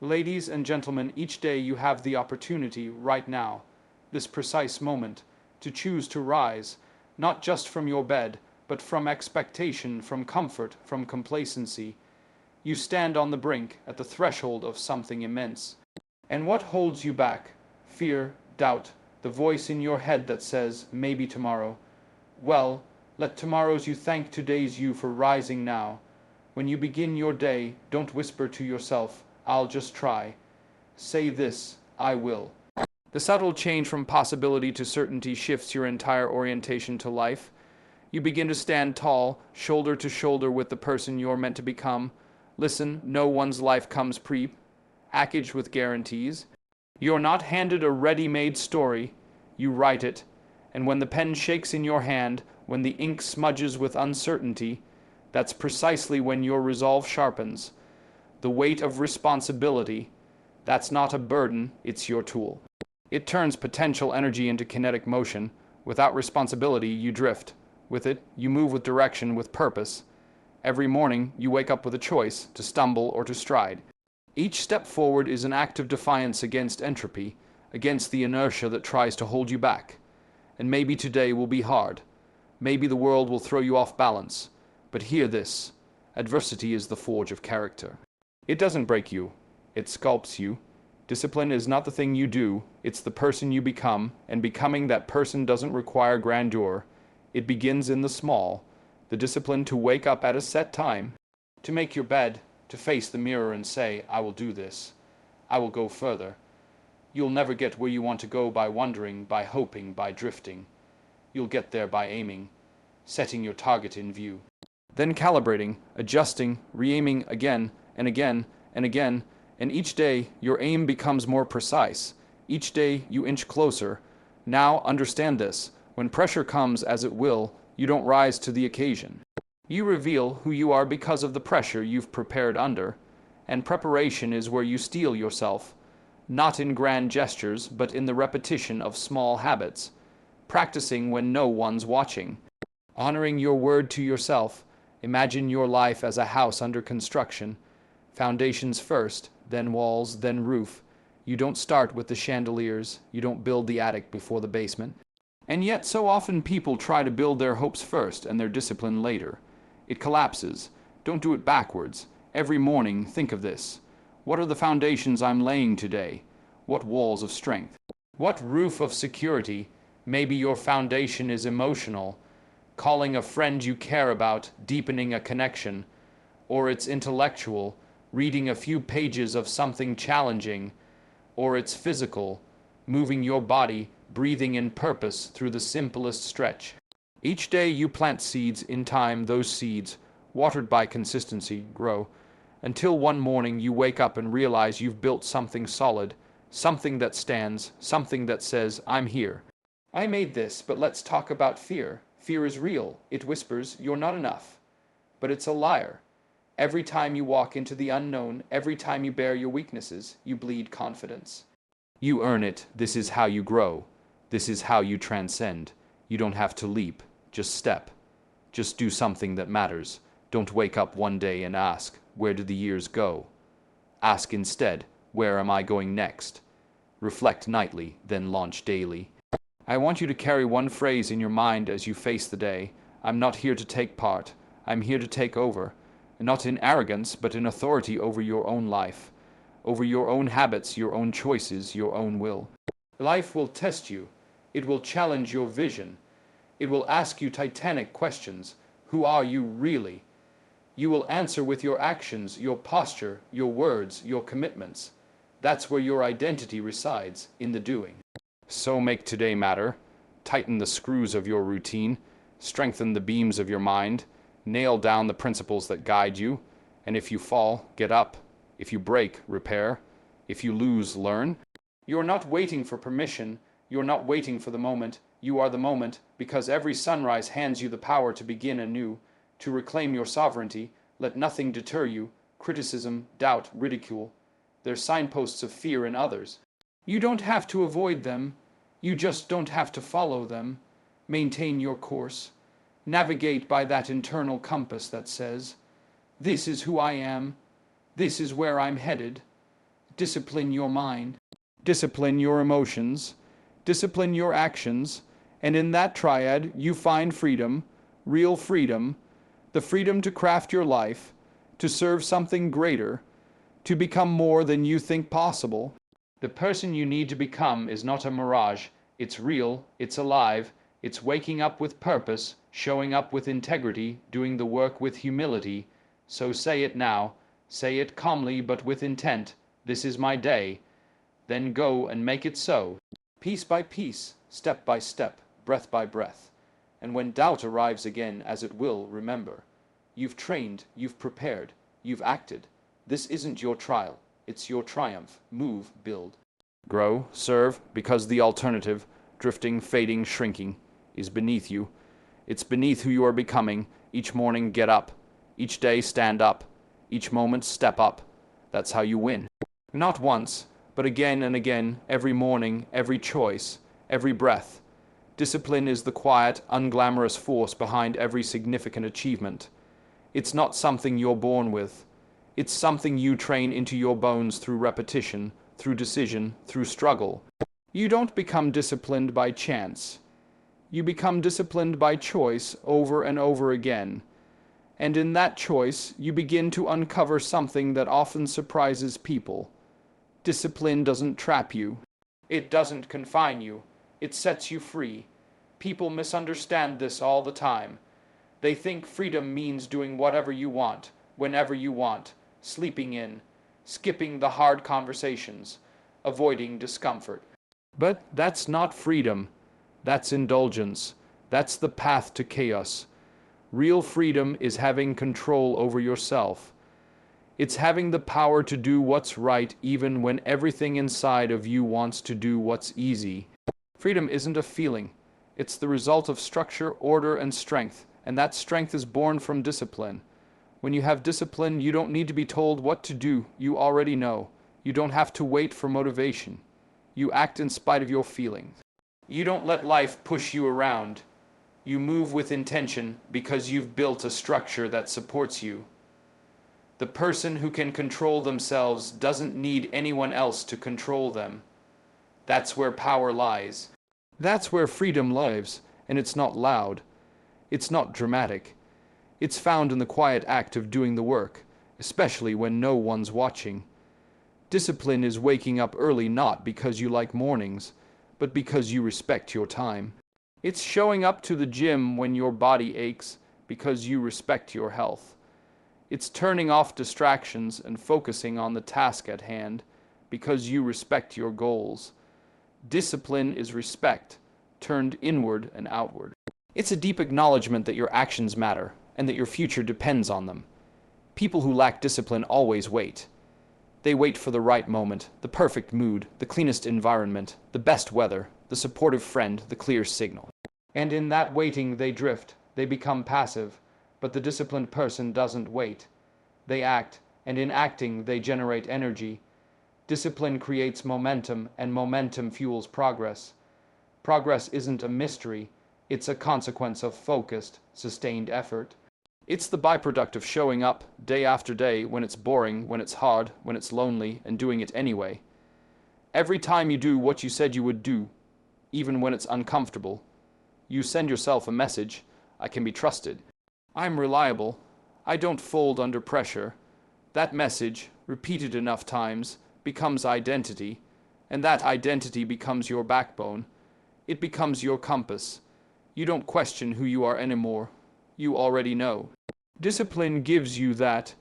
Ladies and gentlemen, each day you have the opportunity right now, this precise moment, to choose to rise, not just from your bed, but from expectation, from comfort, from complacency. You stand on the brink, at the threshold of something immense. And what holds you back? Fear, doubt, the voice in your head that says, maybe tomorrow. Well, let tomorrow's you thank today's you for rising now. When you begin your day, don't whisper to yourself, I'll just try. Say this, I will. The subtle change from possibility to certainty shifts your entire orientation to life. You begin to stand tall, shoulder to shoulder with the person you're meant to become. Listen, no one's life comes packaged with guarantees. You're not handed a ready-made story. You write it. And when the pen shakes in your hand, when the ink smudges with uncertainty, that's precisely when your resolve sharpens. The weight of responsibility, that's not a burden, it's your tool. It turns potential energy into kinetic motion. Without responsibility, you drift. With it, you move with direction, with purpose. Every morning, you wake up with a choice, to stumble or to stride. Each step forward is an act of defiance against entropy, against the inertia that tries to hold you back. And maybe today will be hard. Maybe the world will throw you off balance. But hear this, adversity is the forge of character. It doesn't break you, it sculpts you. Discipline is not the thing you do, it's the person you become, and becoming that person doesn't require grandeur. It begins in the small, the discipline to wake up at a set time, to make your bed, to face the mirror and say, I will do this. I will go further. You'll never get where you want to go by wondering, by hoping, by drifting. You'll get there by aiming, setting your target in view. Then calibrating, adjusting, re-aiming again and again and again, and each day your aim becomes more precise. Each day you inch closer. Now understand this, when pressure comes as it will, you don't rise to the occasion. You reveal who you are because of the pressure you've prepared under, and preparation is where you steel yourself, not in grand gestures, but in the repetition of small habits, practicing when no one's watching, honoring your word to yourself. Imagine your life as a house under construction, foundations first, then walls, then roof. You don't start with the chandeliers, you don't build the attic before the basement. And yet so often people try to build their hopes first and their discipline later. It collapses. Don't do it backwards. Every morning, think of this. What are the foundations I'm laying today? What walls of strength? What roof of security? Maybe your foundation is emotional, calling a friend you care about, deepening a connection. Or it's intellectual, reading a few pages of something challenging. Or it's physical, moving your body, breathing in purpose through the simplest stretch. Each day you plant seeds. In time, those seeds, watered by consistency, grow, until one morning you wake up and realize you've built something solid, something that stands, something that says, I'm here. I made this, but let's talk about fear. Fear is real. It whispers, you're not enough. But it's a liar. Every time you walk into the unknown, every time you bear your weaknesses, you bleed confidence. You earn it. This is how you grow. This is how you transcend. You don't have to leap. Just step. Just do something that matters. Don't wake up one day and ask, where did the years go? Ask instead, where am I going next? Reflect nightly, then launch daily. I want you to carry one phrase in your mind as you face the day. I'm not here to take part. I'm here to take over. Not in arrogance, but in authority over your own life, over your own habits, your own choices, your own will. Life will test you. It will challenge your vision. It will ask you titanic questions. Who are you really? You will answer with your actions, your posture, your words, your commitments. That's where your identity resides, in the doing. So make today matter. Tighten the screws of your routine. Strengthen the beams of your mind. Nail down the principles that guide you. And if you fall, get up. If you break, repair. If you lose, learn. You're not waiting for permission. You're not waiting for the moment. You are the moment, because every sunrise hands you the power to begin anew, to reclaim your sovereignty. Let nothing deter you. Criticism, doubt, ridicule. They're signposts of fear in others. You don't have to avoid them. You just don't have to follow them. Maintain your course. Navigate by that internal compass that says, this is who I am. This is where I'm headed. Discipline your mind. Discipline your emotions. Discipline your actions. And in that triad, you find freedom, real freedom, the freedom to craft your life, to serve something greater, to become more than you think possible. The person you need to become is not a mirage. It's real, it's alive, it's waking up with purpose, showing up with integrity, doing the work with humility. So say it now, say it calmly but with intent. This is my day. Then go and make it so. Piece by piece, step by step, breath by breath. And when doubt arrives again, as it will, remember, you've trained, you've prepared, you've acted. This isn't your trial, it's your triumph. Move, build. Grow, serve, because the alternative, drifting, fading, shrinking, is beneath you. It's beneath who you are becoming. Each morning, get up. Each day, stand up. Each moment, step up. That's how you win. Not once, but again and again, every morning, every choice, every breath. Discipline is the quiet, unglamorous force behind every significant achievement. It's not something you're born with. It's something you train into your bones through repetition, through decision, through struggle. You don't become disciplined by chance. You become disciplined by choice over and over again. And in that choice, you begin to uncover something that often surprises people. Discipline doesn't trap you. It doesn't confine you. It sets you free. People misunderstand this all the time. They think freedom means doing whatever you want, whenever you want, sleeping in, skipping the hard conversations, avoiding discomfort. But that's not freedom. That's indulgence. That's the path to chaos. Real freedom is having control over yourself. It's having the power to do what's right even when everything inside of you wants to do what's easy. Freedom isn't a feeling. It's the result of structure, order, and strength, and that strength is born from discipline. When you have discipline, you don't need to be told what to do. You already know. You don't have to wait for motivation. You act in spite of your feelings. You don't let life push you around. You move with intention because you've built a structure that supports you. The person who can control themselves doesn't need anyone else to control them. That's where power lies. That's where freedom lives, and it's not loud. It's not dramatic. It's found in the quiet act of doing the work, especially when no one's watching. Discipline is waking up early not because you like mornings, but because you respect your time. It's showing up to the gym when your body aches because you respect your health. It's turning off distractions and focusing on the task at hand because you respect your goals. Discipline is respect, turned inward and outward. It's a deep acknowledgement that your actions matter and that your future depends on them. People who lack discipline always wait. They wait for the right moment, the perfect mood, the cleanest environment, the best weather, the supportive friend, the clear signal. And in that waiting they drift, they become passive. But the disciplined person doesn't wait. They act, and in acting they generate energy. Discipline creates momentum, and momentum fuels progress. Progress isn't a mystery, it's a consequence of focused, sustained effort. It's the byproduct of showing up day after day when it's boring, when it's hard, when it's lonely, and doing it anyway. Every time you do what you said you would do, even when it's uncomfortable, you send yourself a message: I can be trusted. I'm reliable. I don't fold under pressure. That message, repeated enough times, becomes identity, and that identity becomes your backbone. It becomes your compass. You don't question who you are anymore. You already know. Discipline gives you that.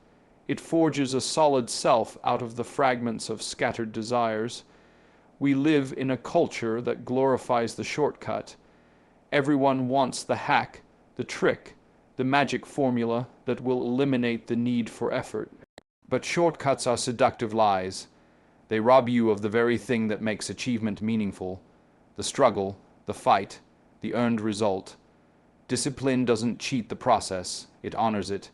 It forges a solid self out of the fragments of scattered desires. We live in a culture that glorifies the shortcut. Everyone wants the hack, the trick, the magic formula that will eliminate the need for effort. But shortcuts are seductive lies. They rob you of the very thing that makes achievement meaningful: the struggle, the fight, the earned result. Discipline doesn't cheat the process, it honors it.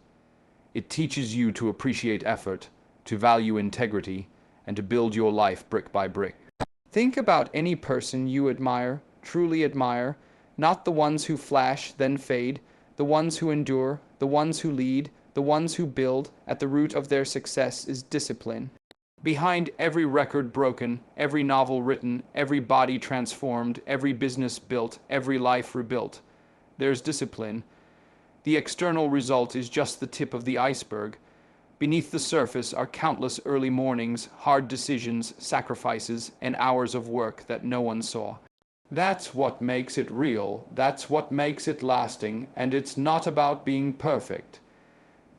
It teaches you to appreciate effort, to value integrity, and to build your life brick by brick. Think about any person you admire, truly admire, not the ones who flash, then fade, the ones who endure, the ones who lead, the ones who build. At the root of their success is discipline. Behind every record broken, every novel written, every body transformed, every business built, every life rebuilt, there's discipline. The external result is just the tip of the iceberg. Beneath the surface are countless early mornings, hard decisions, sacrifices, and hours of work that no one saw. That's what makes it real, that's what makes it lasting, and it's not about being perfect.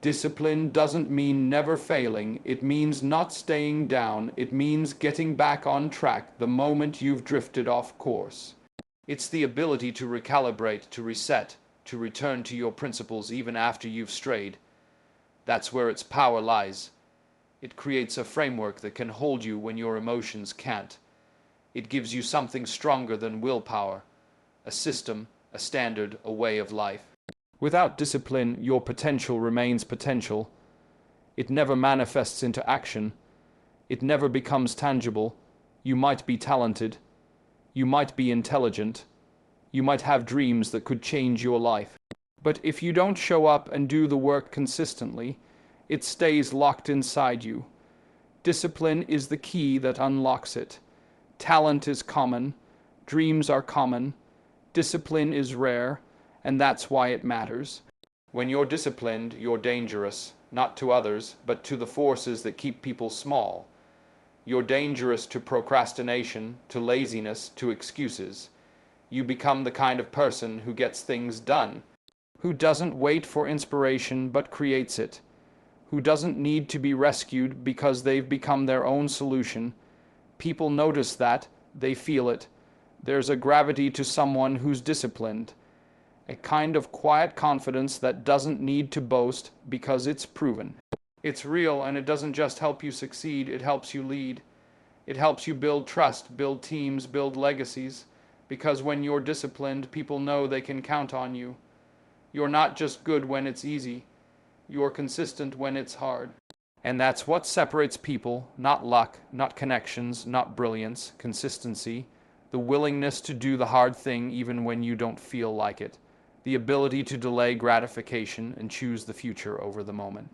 Discipline doesn't mean never failing, it means not staying down, it means getting back on track the moment you've drifted off course. It's the ability to recalibrate, to reset, to return to your principles even after you've strayed. That's where its power lies. It creates a framework that can hold you when your emotions can't. It gives you something stronger than willpower, a system, a standard, a way of life. Without discipline, your potential remains potential. It never manifests into action. It never becomes tangible. You might be talented. You might be intelligent. You might have dreams that could change your life. But if you don't show up and do the work consistently, it stays locked inside you. Discipline is the key that unlocks it. Talent is common. Dreams are common. Discipline is rare. And that's why it matters. When you're disciplined, you're dangerous, not to others, but to the forces that keep people small. You're dangerous to procrastination, to laziness, to excuses. You become the kind of person who gets things done, who doesn't wait for inspiration but creates it, who doesn't need to be rescued because they've become their own solution. People notice that, they feel it. There's a gravity to someone who's disciplined. A kind of quiet confidence that doesn't need to boast because it's proven. It's real, and it doesn't just help you succeed, it helps you lead. It helps you build trust, build teams, build legacies, because when you're disciplined, people know they can count on you. You're not just good when it's easy, you're consistent when it's hard. And that's what separates people, not luck, not connections, not brilliance, consistency, the willingness to do the hard thing even when you don't feel like it. The ability to delay gratification and choose the future over the moment.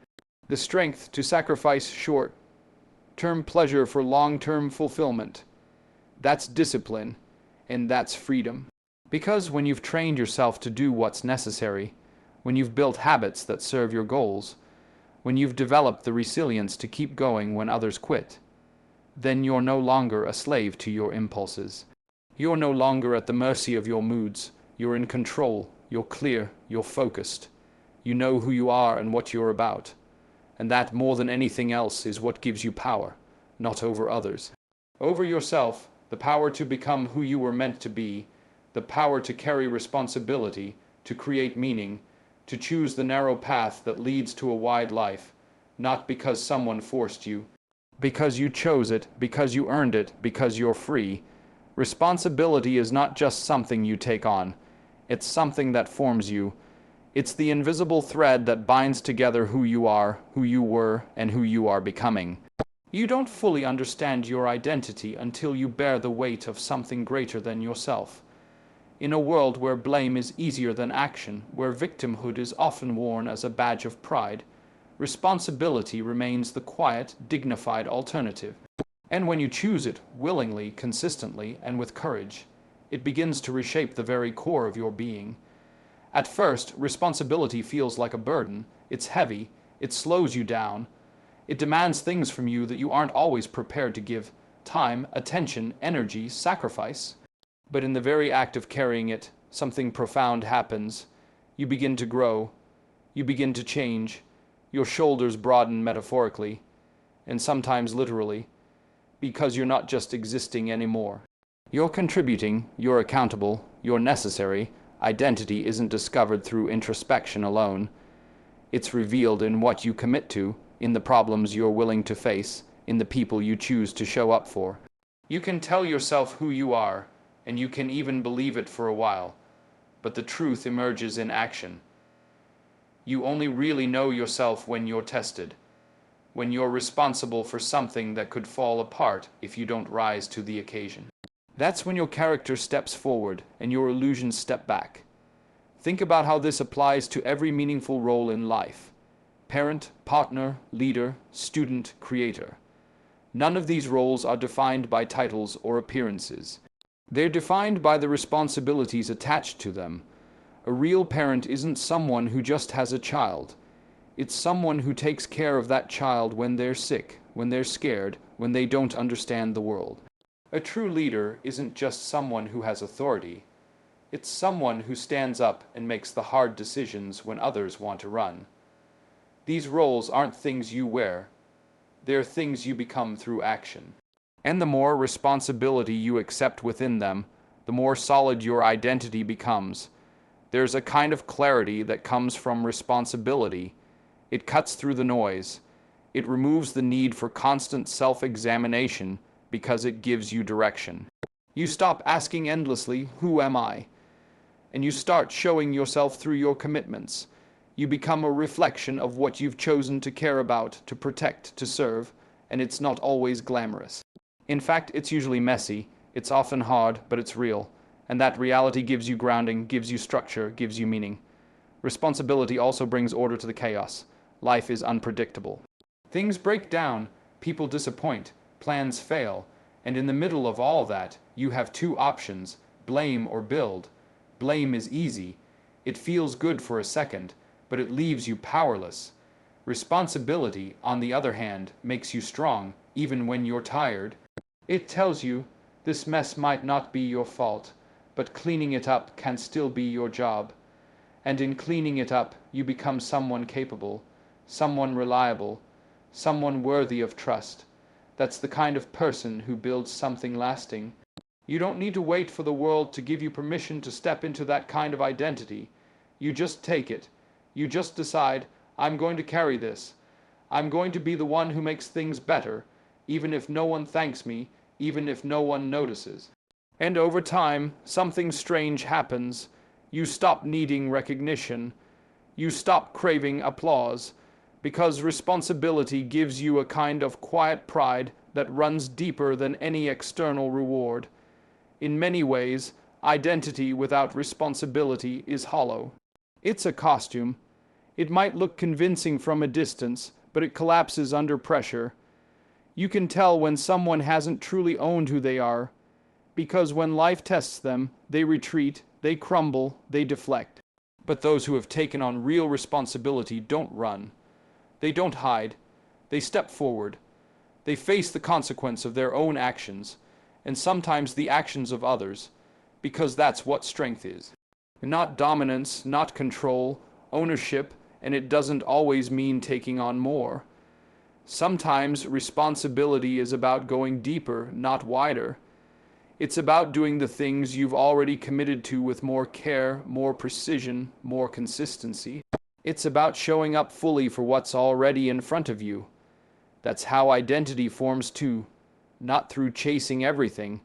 The strength to sacrifice short-term pleasure for long-term fulfillment. That's discipline, and that's freedom. Because when you've trained yourself to do what's necessary, when you've built habits that serve your goals, when you've developed the resilience to keep going when others quit, then you're no longer a slave to your impulses. You're no longer at the mercy of your moods. You're in control. You're clear, you're focused. You know who you are and what you're about. And that, more than anything else, is what gives you power, not over others. Over yourself, the power to become who you were meant to be, the power to carry responsibility, to create meaning, to choose the narrow path that leads to a wide life, not because someone forced you, because you chose it, because you earned it, because you're free. Responsibility is not just something you take on. It's something that forms you. It's the invisible thread that binds together who you are, who you were, and who you are becoming. You don't fully understand your identity until you bear the weight of something greater than yourself. In a world where blame is easier than action, where victimhood is often worn as a badge of pride, responsibility remains the quiet, dignified alternative. And when you choose it willingly, consistently, and with courage, it begins to reshape the very core of your being. At first, responsibility feels like a burden. It's heavy. It slows you down. It demands things from you that you aren't always prepared to give: time, attention, energy, sacrifice. But in the very act of carrying it, something profound happens. You begin to grow. You begin to change. Your shoulders broaden metaphorically, and sometimes literally, because you're not just existing anymore. You're contributing, you're accountable, you're necessary. Identity isn't discovered through introspection alone. It's revealed in what you commit to, in the problems you're willing to face, in the people you choose to show up for. You can tell yourself who you are, and you can even believe it for a while, but the truth emerges in action. You only really know yourself when you're tested, when you're responsible for something that could fall apart if you don't rise to the occasion. That's when your character steps forward and your illusions step back. Think about how this applies to every meaningful role in life: parent, partner, leader, student, creator. None of these roles are defined by titles or appearances. They're defined by the responsibilities attached to them. A real parent isn't someone who just has a child. It's someone who takes care of that child when they're sick, when they're scared, when they don't understand the world. A true leader isn't just someone who has authority. It's someone who stands up and makes the hard decisions when others want to run. These roles aren't things you wear. They're things you become through action. And the more responsibility you accept within them, the more solid your identity becomes. There's a kind of clarity that comes from responsibility. It cuts through the noise. It removes the need for constant self-examination because it gives you direction. You stop asking endlessly, "Who am I?" And you start showing yourself through your commitments. You become a reflection of what you've chosen to care about, to protect, to serve, and it's not always glamorous. In fact, it's usually messy, it's often hard, but it's real. And that reality gives you grounding, gives you structure, gives you meaning. Responsibility also brings order to the chaos. Life is unpredictable. Things break down, people disappoint, plans fail, and in the middle of all that, you have two options: blame or build. Blame is easy. It feels good for a second, but it leaves you powerless. Responsibility, on the other hand, makes you strong, even when you're tired. It tells you, this mess might not be your fault, but cleaning it up can still be your job. And in cleaning it up, you become someone capable, someone reliable, someone worthy of trust. That's the kind of person who builds something lasting. You don't need to wait for the world to give you permission to step into that kind of identity. You just take it. You just decide, I'm going to carry this. I'm going to be the one who makes things better, even if no one thanks me, even if no one notices. And over time, something strange happens. You stop needing recognition. You stop craving applause, because responsibility gives you a kind of quiet pride that runs deeper than any external reward. In many ways, identity without responsibility is hollow. It's a costume. It might look convincing from a distance, but it collapses under pressure. You can tell when someone hasn't truly owned who they are, because when life tests them, they retreat, they crumble, they deflect. But those who have taken on real responsibility don't run. They don't hide. They step forward. They face the consequence of their own actions, and sometimes the actions of others, because that's what strength is. Not dominance, not control, ownership, and it doesn't always mean taking on more. Sometimes responsibility is about going deeper, not wider. It's about doing the things you've already committed to with more care, more precision, more consistency. It's about showing up fully for what's already in front of you. That's how identity forms too, not through chasing everything,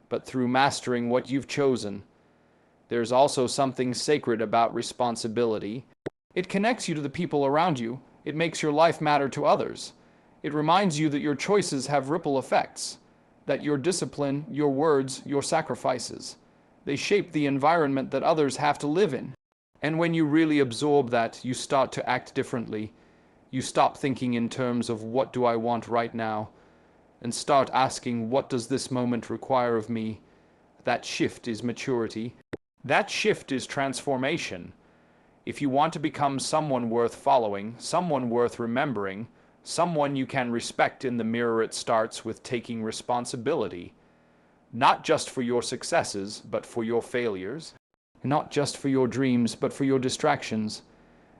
but through mastering what you've chosen. There's also something sacred about responsibility. It connects you to the people around you. It makes your life matter to others. It reminds you that your choices have ripple effects, that your discipline, your words, your sacrifices, they shape the environment that others have to live in. And when you really absorb that, you start to act differently. You stop thinking in terms of what do I want right now, and start asking what does this moment require of me. That shift is maturity. That shift is transformation. If you want to become someone worth following, someone worth remembering, someone you can respect in the mirror, it starts with taking responsibility. Not just for your successes, but for your failures. Not just for your dreams, but for your distractions.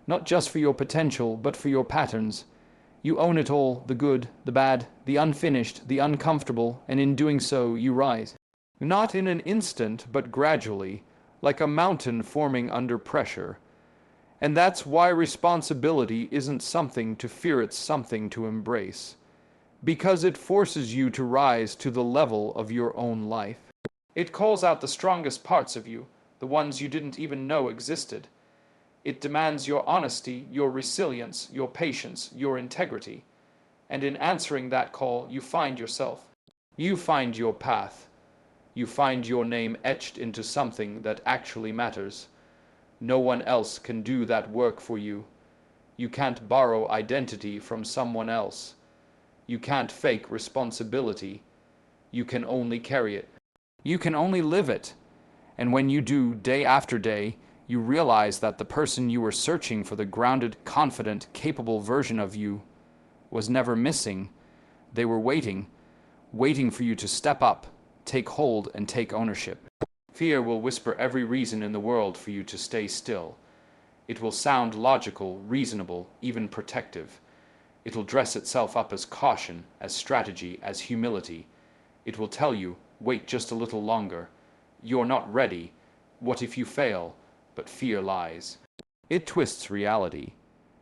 Not just for your potential, but for your patterns. You own it all, the good, the bad, the unfinished, the uncomfortable, and in doing so, you rise. Not in an instant, but gradually, like a mountain forming under pressure. And that's why responsibility isn't something to fear, it's something to embrace. Because it forces you to rise to the level of your own life. It calls out the strongest parts of you, the ones you didn't even know existed. It demands your honesty, your resilience, your patience, your integrity. And in answering that call, you find yourself. You find your path. You find your name etched into something that actually matters. No one else can do that work for you. You can't borrow identity from someone else. You can't fake responsibility. You can only carry it. You can only live it. And when you do, day after day, you realize that the person you were searching for, the grounded, confident, capable version of you, was never missing. They were waiting for you to step up, take hold, and take ownership. Fear will whisper every reason in the world for you to stay still. It will sound logical, reasonable, even protective. It will dress itself up as caution, as strategy, as humility. It will tell you, wait just a little longer. You're not ready. What if you fail? But fear lies. It twists reality.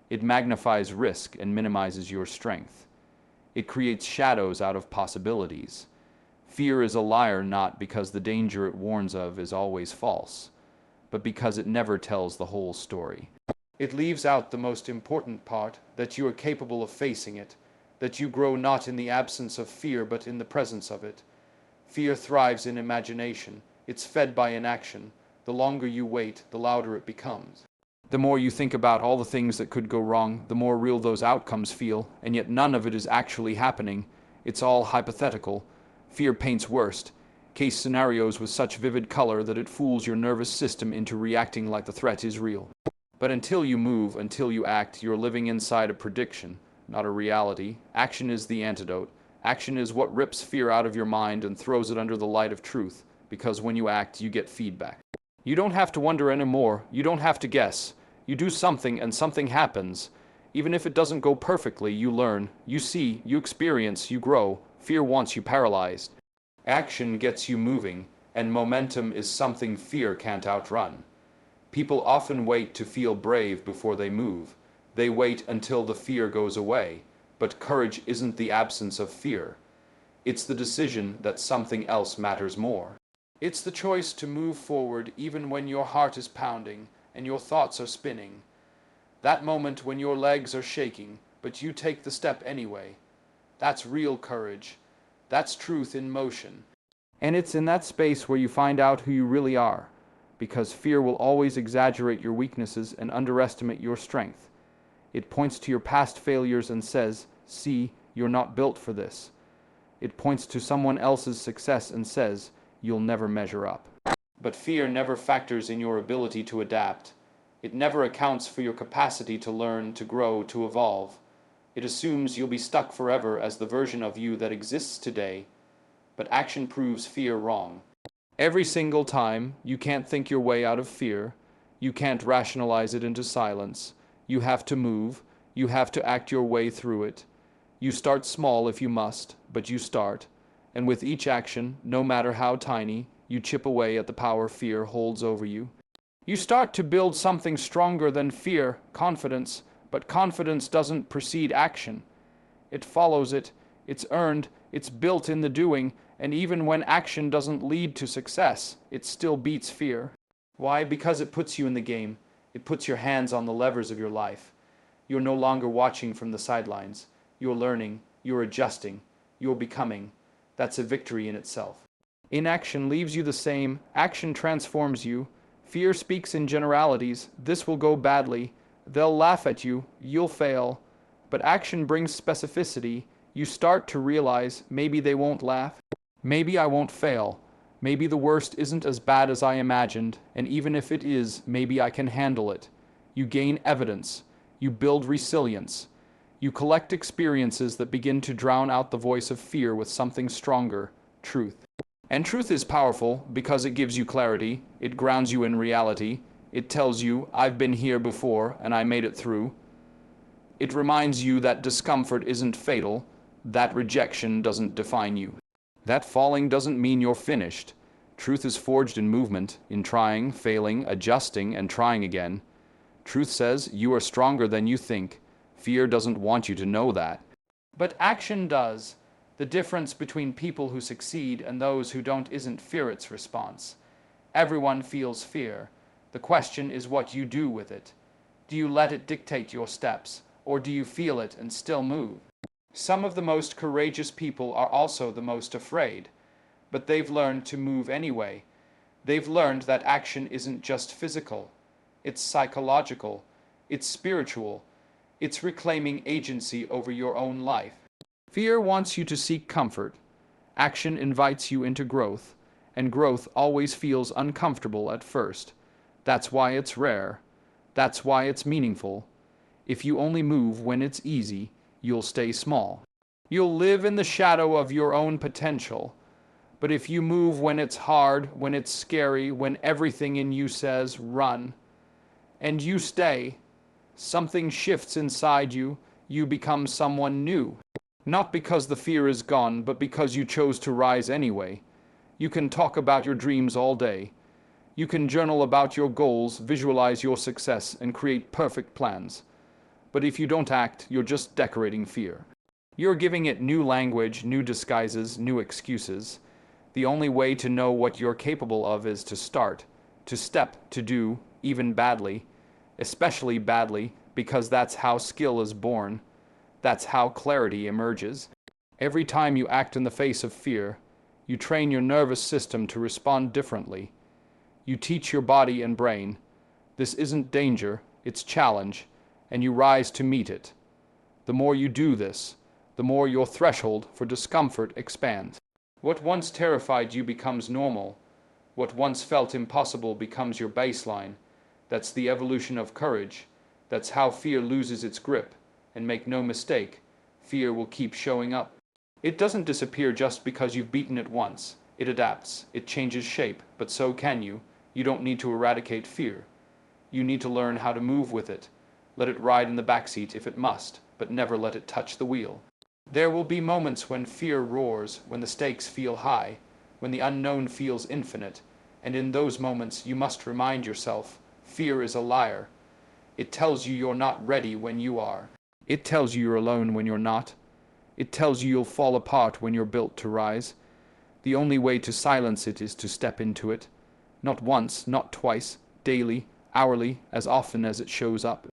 It magnifies risk and minimizes your strength. It creates shadows out of possibilities. Fear is a liar not because the danger it warns of is always false, but because it never tells the whole story. It leaves out the most important part, that you are capable of facing it, that you grow not in the absence of fear but in the presence of it. Fear thrives in imagination. It's fed by inaction. The longer you wait, the louder it becomes. The more you think about all the things that could go wrong, the more real those outcomes feel, and yet none of it is actually happening. It's all hypothetical. Fear paints worst case scenarios with such vivid color that it fools your nervous system into reacting like the threat is real. But until you move, until you act, you're living inside a prediction, not a reality. Action is the antidote. Action is what rips fear out of your mind and throws it under the light of truth, because when you act, you get feedback. You don't have to wonder anymore. You don't have to guess. You do something and something happens. Even if it doesn't go perfectly, you learn, you see, you experience, you grow. Fear wants you paralyzed. Action gets you moving, and momentum is something fear can't outrun. People often wait to feel brave before they move. They wait until the fear goes away. But courage isn't the absence of fear. It's the decision that something else matters more. It's the choice to move forward even when your heart is pounding and your thoughts are spinning. That moment when your legs are shaking, but you take the step anyway. That's real courage. That's truth in motion. And it's in that space where you find out who you really are, because fear will always exaggerate your weaknesses and underestimate your strength. It points to your past failures and says, see, you're not built for this. It points to someone else's success and says, you'll never measure up. But fear never factors in your ability to adapt. It never accounts for your capacity to learn, to grow, to evolve. It assumes you'll be stuck forever as the version of you that exists today. But action proves fear wrong. Every single time, you can't think your way out of fear. You can't rationalize it into silence. You have to move. You have to act your way through it. You start small if you must, but you start. And with each action, no matter how tiny, you chip away at the power fear holds over you. You start to build something stronger than fear, confidence, but confidence doesn't precede action. It follows it, it's earned, it's built in the doing, and even when action doesn't lead to success, it still beats fear. Why? Because it puts you in the game. It puts your hands on the levers of your life. You're no longer watching from the sidelines. You're learning, you're adjusting, you're becoming. That's a victory in itself. Inaction leaves you the same. Action transforms you. Fear speaks in generalities. This will go badly. They'll laugh at you. You'll fail. But action brings specificity. You start to realize maybe they won't laugh. Maybe I won't fail. Maybe the worst isn't as bad as I imagined, and even if it is, maybe I can handle it. You gain evidence. You build resilience. You collect experiences that begin to drown out the voice of fear with something stronger, truth. And truth is powerful because it gives you clarity, it grounds you in reality, it tells you, I've been here before and I made it through. It reminds you that discomfort isn't fatal, that rejection doesn't define you. That falling doesn't mean you're finished. Truth is forged in movement, in trying, failing, adjusting, and trying again. Truth says you are stronger than you think. Fear doesn't want you to know that. But action does. The difference between people who succeed and those who don't isn't fear's response. Everyone feels fear. The question is what you do with it. Do you let it dictate your steps, or do you feel it and still move? Some of the most courageous people are also the most afraid, but they've learned to move anyway. They've learned that action isn't just physical. It's psychological. It's spiritual. It's reclaiming agency over your own life. Fear wants you to seek comfort. Action invites you into growth, and growth always feels uncomfortable at first. That's why it's rare. That's why it's meaningful. If you only move when it's easy, you'll stay small. You'll live in the shadow of your own potential. But if you move when it's hard, when it's scary, when everything in you says, run, and you stay, something shifts inside you, you become someone new. Not because the fear is gone, but because you chose to rise anyway. You can talk about your dreams all day. You can journal about your goals, visualize your success, and create perfect plans. But if you don't act, you're just decorating fear. You're giving it new language, new disguises, new excuses. The only way to know what you're capable of is to start, to step, to do, even badly, especially badly, because that's how skill is born. That's how clarity emerges. Every time you act in the face of fear, you train your nervous system to respond differently. You teach your body and brain, this isn't danger, it's challenge, and you rise to meet it. The more you do this, the more your threshold for discomfort expands. What once terrified you becomes normal. What once felt impossible becomes your baseline. That's the evolution of courage. That's how fear loses its grip. And make no mistake, fear will keep showing up. It doesn't disappear just because you've beaten it once. It adapts, it changes shape, but so can you. You don't need to eradicate fear. You need to learn how to move with it. Let it ride in the backseat if it must, but never let it touch the wheel. There will be moments when fear roars, when the stakes feel high, when the unknown feels infinite, and in those moments you must remind yourself, fear is a liar. It tells you you're not ready when you are. It tells you you're alone when you're not. It tells you you'll fall apart when you're built to rise. The only way to silence it is to step into it. Not once, not twice, daily, hourly, as often as it shows up.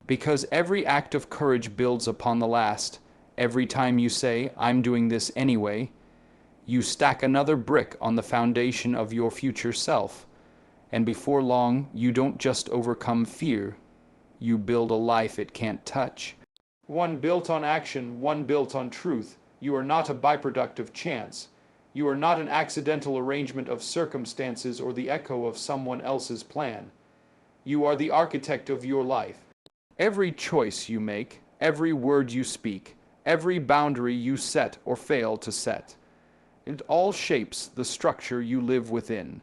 Because every act of courage builds upon the last. Every time you say, I'm doing this anyway, you stack another brick on the foundation of your future self. And before long, you don't just overcome fear. You build a life it can't touch. One built on action, one built on truth. You are not a byproduct of chance. You are not an accidental arrangement of circumstances or the echo of someone else's plan. You are the architect of your life. Every choice you make, every word you speak, every boundary you set or fail to set, it all shapes the structure you live within.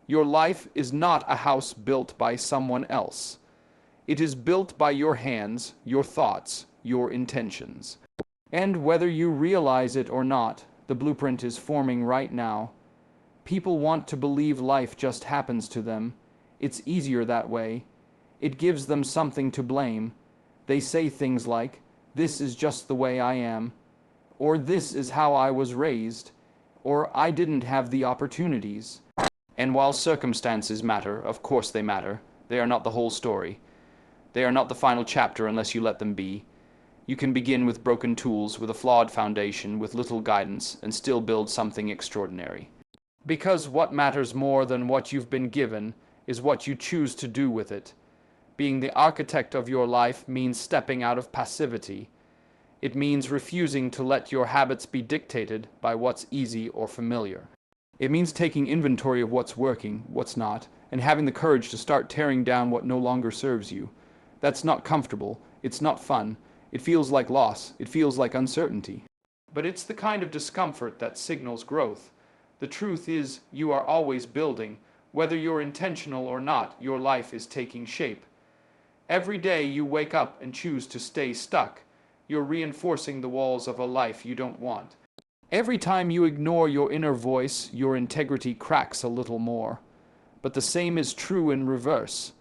Your life is not a house built by someone else. It is built by your hands, your thoughts, your intentions. And whether you realize it or not, the blueprint is forming right now. People want to believe life just happens to them. It's easier that way. It gives them something to blame. They say things like, this is just the way I am, or this is how I was raised, or I didn't have the opportunities. And while circumstances matter, of course they matter, they are not the whole story. They are not the final chapter unless you let them be. You can begin with broken tools, with a flawed foundation, with little guidance, and still build something extraordinary. Because what matters more than what you've been given is what you choose to do with it. Being the architect of your life means stepping out of passivity. It means refusing to let your habits be dictated by what's easy or familiar. It means taking inventory of what's working, what's not, and having the courage to start tearing down what no longer serves you. That's not comfortable, it's not fun, it feels like loss, it feels like uncertainty. But it's the kind of discomfort that signals growth. The truth is, you are always building. Whether you're intentional or not, your life is taking shape. Every day you wake up and choose to stay stuck, you're reinforcing the walls of a life you don't want. Every time you ignore your inner voice, your integrity cracks a little more. But the same is true in reverse.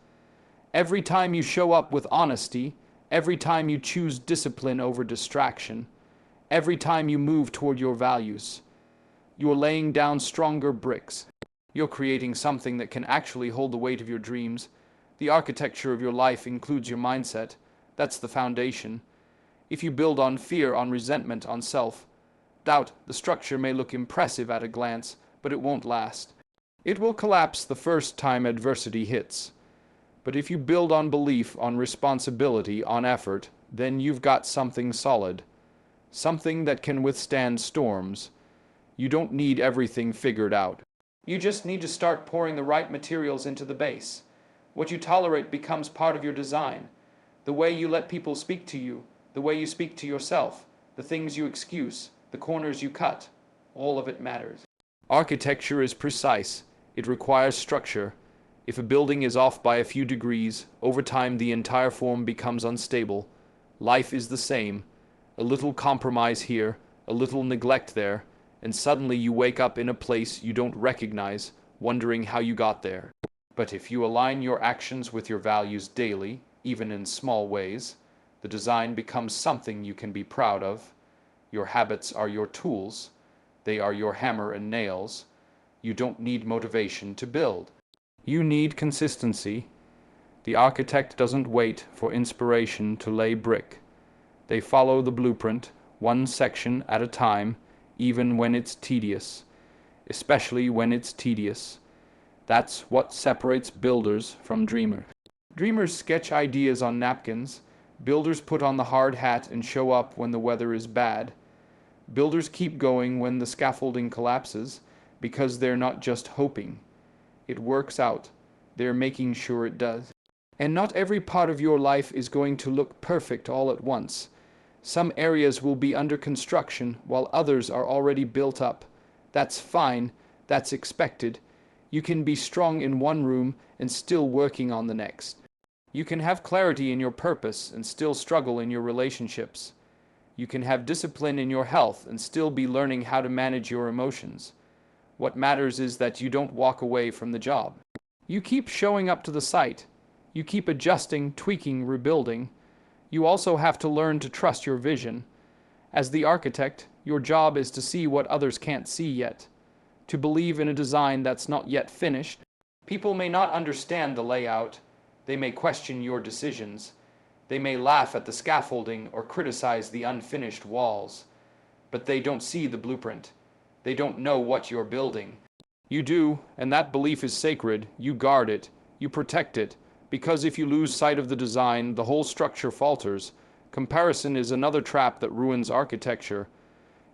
Every time you show up with honesty, every time you choose discipline over distraction, every time you move toward your values, you're laying down stronger bricks. You're creating something that can actually hold the weight of your dreams. The architecture of your life includes your mindset. That's the foundation. If you build on fear, on resentment, on self-doubt, the structure may look impressive at a glance, but it won't last. It will collapse the first time adversity hits. But if you build on belief, on responsibility, on effort, then you've got something solid. something that can withstand storms. You don't need everything figured out. You just need to start pouring the right materials into the base. What you tolerate becomes part of your design. The way you let people speak to you, the way you speak to yourself, the things you excuse, the corners you cut, all of it matters. Architecture is precise. It requires structure. If a building is off by a few degrees, over time the entire form becomes unstable. Life is the same. A little compromise here, a little neglect there, and suddenly you wake up in a place you don't recognize, wondering how you got there. But if you align your actions with your values daily, even in small ways, the design becomes something you can be proud of. Your habits are your tools. They are your hammer and nails. You don't need motivation to build. You need consistency. The architect doesn't wait for inspiration to lay brick. They follow the blueprint, one section at a time, even when it's tedious. Especially when it's tedious. That's what separates builders from dreamers. Dreamers sketch ideas on napkins. Builders put on the hard hat and show up when the weather is bad. Builders keep going when the scaffolding collapses, because they're not just hoping. It works out. They're making sure it does. And not every part of your life is going to look perfect all at once. Some areas will be under construction while others are already built up. That's fine. That's expected. You can be strong in one room and still working on the next. You can have clarity in your purpose and still struggle in your relationships. You can have discipline in your health and still be learning how to manage your emotions. What matters is that you don't walk away from the job. You keep showing up to the site. You keep adjusting, tweaking, rebuilding. You also have to learn to trust your vision. As the architect, your job is to see what others can't see yet, to believe in a design that's not yet finished. People may not understand the layout. They may question your decisions. They may laugh at the scaffolding or criticize the unfinished walls. But they don't see the blueprint. They don't know what you're building. You do, and that belief is sacred. You guard it. You protect it. Because if you lose sight of the design, the whole structure falters. Comparison is another trap that ruins architecture.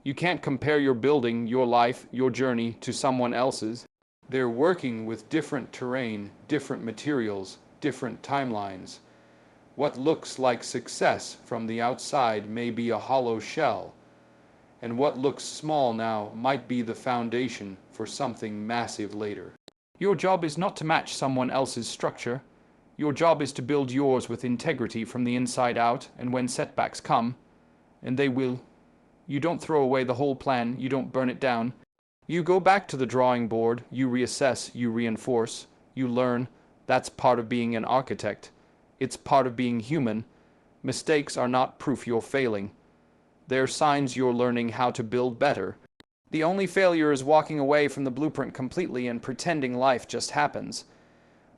You can't compare your building, your life, your journey to someone else's. They're working with different terrain, different materials, different timelines. What looks like success from the outside may be a hollow shell. And what looks small now might be the foundation for something massive later. Your job is not to match someone else's structure. Your job is to build yours with integrity from the inside out, and when setbacks come, and they will, you don't throw away the whole plan, you don't burn it down. You go back to the drawing board, you reassess, you reinforce, you learn. That's part of being an architect. It's part of being human. Mistakes are not proof you're failing. They're signs you're learning how to build better. The only failure is walking away from the blueprint completely and pretending life just happens.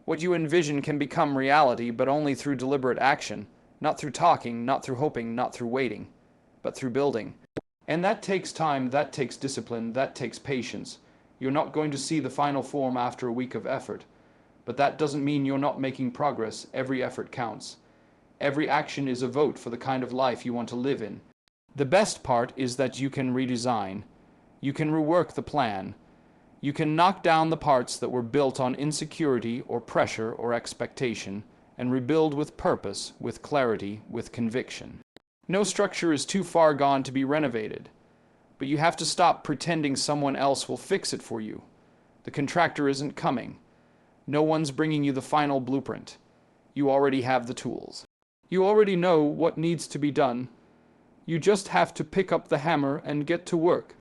What you envision can become reality, but only through deliberate action. Not through talking, not through hoping, not through waiting, but through building. And that takes time, that takes discipline, that takes patience. You're not going to see the final form after a week of effort. But that doesn't mean you're not making progress. Every effort counts. Every action is a vote for the kind of life you want to live in. The best part is that you can redesign. You can rework the plan. You can knock down the parts that were built on insecurity or pressure or expectation and rebuild with purpose, with clarity, with conviction. No structure is too far gone to be renovated, but you have to stop pretending someone else will fix it for you. The contractor isn't coming. No one's bringing you the final blueprint. You already have the tools. You already know what needs to be done. You just have to pick up the hammer and get to work.